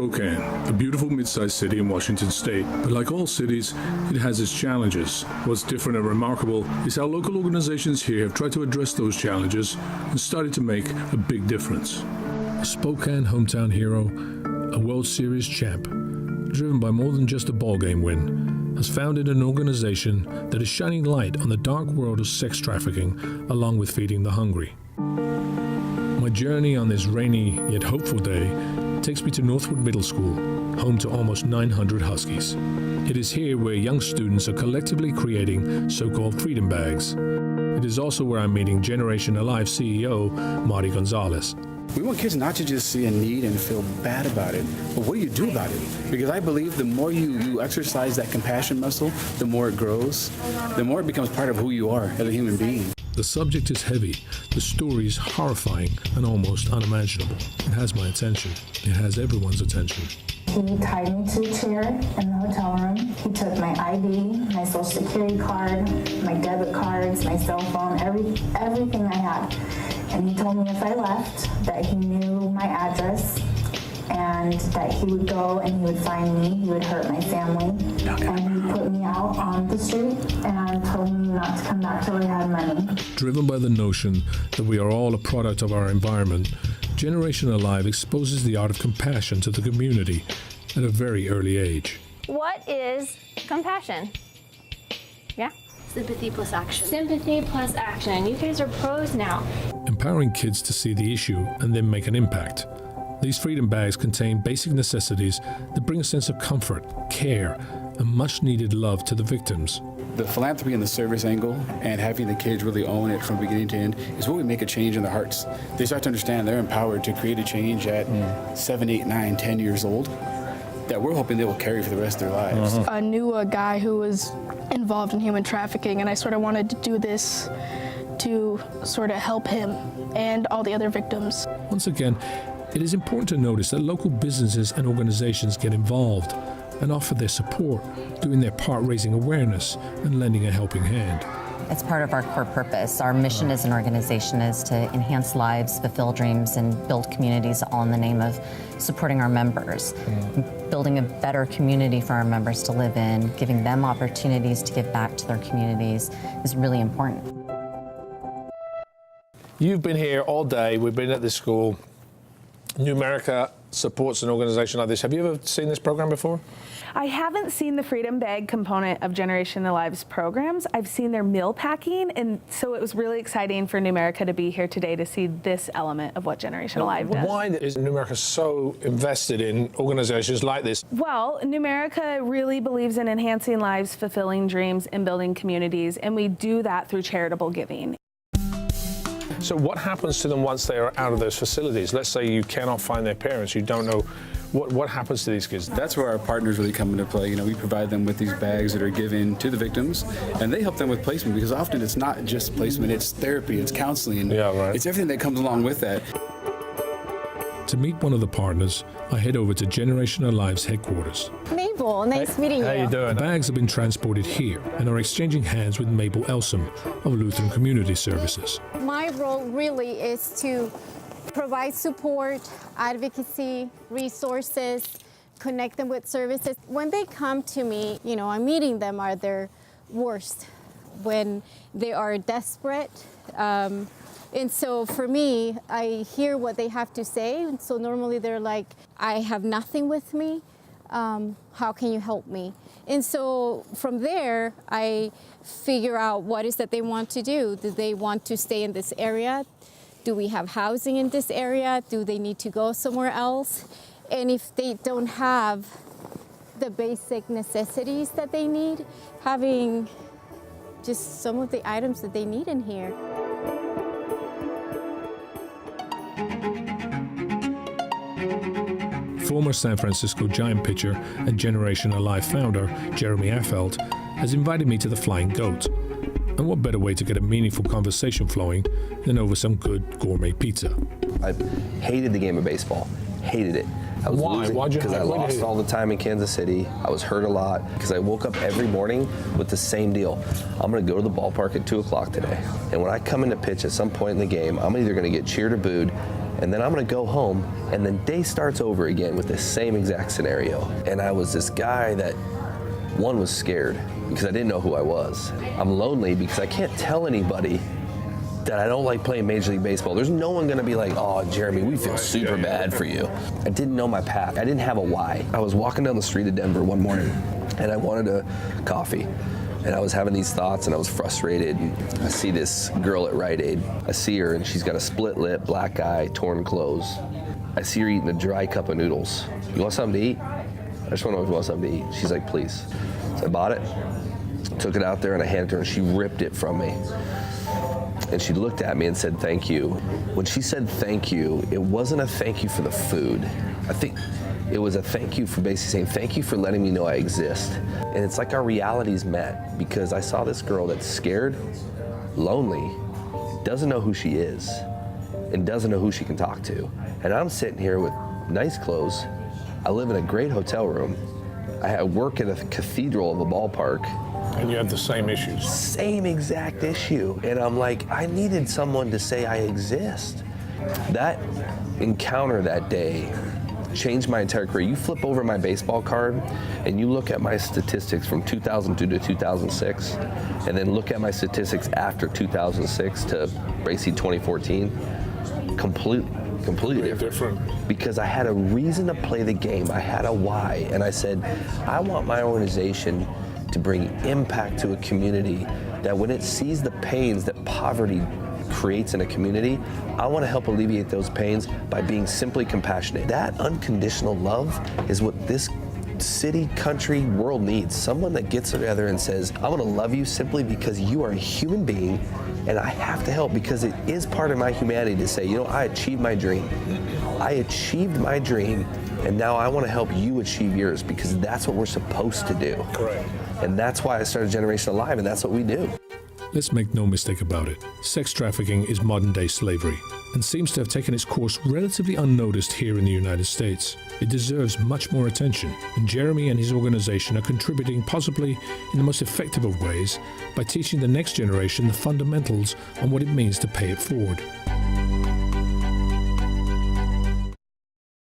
Spokane, a beautiful mid-sized city in Washington state. But like all cities, it has its challenges. What's different and remarkable is how local organizations here have tried to address those challenges and started to make a big difference. A Spokane hometown hero, a World Series champ, driven by more than just a ballgame win, has founded an organization that is shining light on the dark world of sex trafficking along with feeding the hungry. My journey on this rainy yet hopeful day takes me to Northwood Middle School, home to almost 900 Huskies. It is here where young students are collectively creating so-called freedom bags. It is also where I'm meeting Generation Alive CEO Marty Gonzalez. We want kids not to just see a need and feel bad about it, but what do you do about it? Because I believe the more you exercise that compassion muscle, the more it grows, the more it becomes part of who you are as a human being. The subject is heavy, the story is horrifying and almost unimaginable. It has my attention. It has everyone's attention. He tied me to a chair in the hotel room. He took my ID, my social security card, my debit cards, my cell phone, everything I had. And he told me if I left that he knew my address and that he would go and he would find me, he would hurt my family. And he put me out on the street and told me not to come back till I had money. Driven by the notion that we are all a product of our environment, Generation Alive exposes the art of compassion to the community at a very early age. What is compassion? Yeah? Sympathy plus action. Sympathy plus action. You guys are pros now. Empowering kids to see the issue and then make an impact. These freedom bags contain basic necessities that bring a sense of comfort, care, and much-needed love to the victims. The philanthropy and the service angle and having the kids really own it from beginning to end is what we make a change in their hearts. They start to understand they're empowered to create a change at 7, 8, 9, 10 years old that we're hoping they will carry for the rest of their lives. I knew a guy who was involved in human trafficking, and I sort of wanted to do this to sort of help him and all the other victims. Once again, it is important to notice that local businesses and organizations get involved and offer their support, doing their part raising awareness and lending a helping hand. It's part of our core purpose. Our mission as an organization is to enhance lives, fulfill dreams, and build communities all in the name of supporting our members. Building a better community for our members to live in, giving them opportunities to give back to their communities is really important. You've been here all day. We've been at this school. Numerica supports an organization like this. Have you ever seen this program before? I haven't seen the Freedom Bag component of Generation Alive's programs. I've seen their meal packing, and so it was really exciting for Numerica to be here today to see this element of what Generation Alive does. Why is Numerica so invested in organizations like this? Well, Numerica really believes in enhancing lives, fulfilling dreams, and building communities, and we do that through charitable giving. So what happens to them once they are out of those facilities? Let's say you cannot find their parents, you don't know what happens to these kids. That's where our partners really come into play. You know, we provide them with these bags that are given to the victims, and they help them with placement, because often it's not just placement, it's therapy, it's counseling, it's everything that comes along with that. To meet one of the partners, I head over to Generation Alive's headquarters. Mabel, nice meeting you. How you doing? The bags have been transported here and are exchanging hands with Mabel Elsom of Lutheran Community Services. My role really is to provide support, advocacy, resources, connect them with services. When they come to me, you know, I'm meeting them at their worst, when they are desperate. And so for me, I hear what they have to say. And so normally they're like, I have nothing with me. How can you help me? And so from there, I figure out what is that they want to do. Do they want to stay in this area? Do we have housing in this area? Do they need to go somewhere else? And if they don't have the basic necessities that they need, having just some of the items that they need in here. Former San Francisco Giant pitcher and Generation Alive founder, Jeremy Affeldt, has invited me to the Flying Goat. And what better way to get a meaningful conversation flowing than over some good gourmet pizza? I hated the game of baseball. Hated it. I was Why? Why'd you? Because I lost all the time in Kansas City. I was hurt a lot because I woke up every morning with the same deal. I'm going to go to the ballpark at 2 o'clock today. And when I come in to pitch at some point in the game, I'm either going to get cheered or booed, and then I'm gonna go home, and then day starts over again with the same exact scenario. And I was this guy that, one, was scared because I didn't know who I was. I'm lonely because I can't tell anybody that I don't like playing Major League Baseball. There's no one gonna be like, oh, Jeremy, we feel super bad for you. I didn't know my path. I didn't have a why. I was walking down the street of Denver one morning, and I wanted a coffee. And I was having these thoughts, and I was frustrated. I see this girl at Rite Aid. I see her, and she's got a split lip, black eye, torn clothes. I see her eating a dry cup of noodles. You want something to eat? I just want to know if you want something to eat. She's like, please. So I bought it, took it out there, and I handed it to her, and she ripped it from me. And she looked at me and said, thank you. When she said thank you, it wasn't a thank you for the food. I think it was a thank you for basically saying, thank you for letting me know I exist. And it's like our realities met, because I saw this girl that's scared, lonely, doesn't know who she is, and doesn't know who she can talk to. And I'm sitting here with nice clothes. I live in a great hotel room. I work at a cathedral of a ballpark. And you have the same issues. Same exact issue. And I'm like, I needed someone to say I exist. That encounter that day changed my entire career. You flip over my baseball card and you look at my statistics from 2002 to 2006, and then look at my statistics after 2006 to basically 2014, completely different. Because I had a reason to play the game. I had a why. And I said, I want my organization to bring impact to a community that when it sees the pains that poverty creates in a community, I want to help alleviate those pains by being simply compassionate. That unconditional love is what this city, country, world needs. Someone that gets together and says, I want to love you simply because you are a human being, and I have to help because it is part of my humanity to say, you know, I achieved my dream. I achieved my dream, and now I want to help you achieve yours, because that's what we're supposed to do. Correct. And that's why I started Generation Alive, and that's what we do. Let's make no mistake about it. Sex trafficking is modern-day slavery and seems to have taken its course relatively unnoticed here in the United States. It deserves much more attention, and Jeremy and his organization are contributing possibly in the most effective of ways by teaching the next generation the fundamentals on what it means to pay it forward.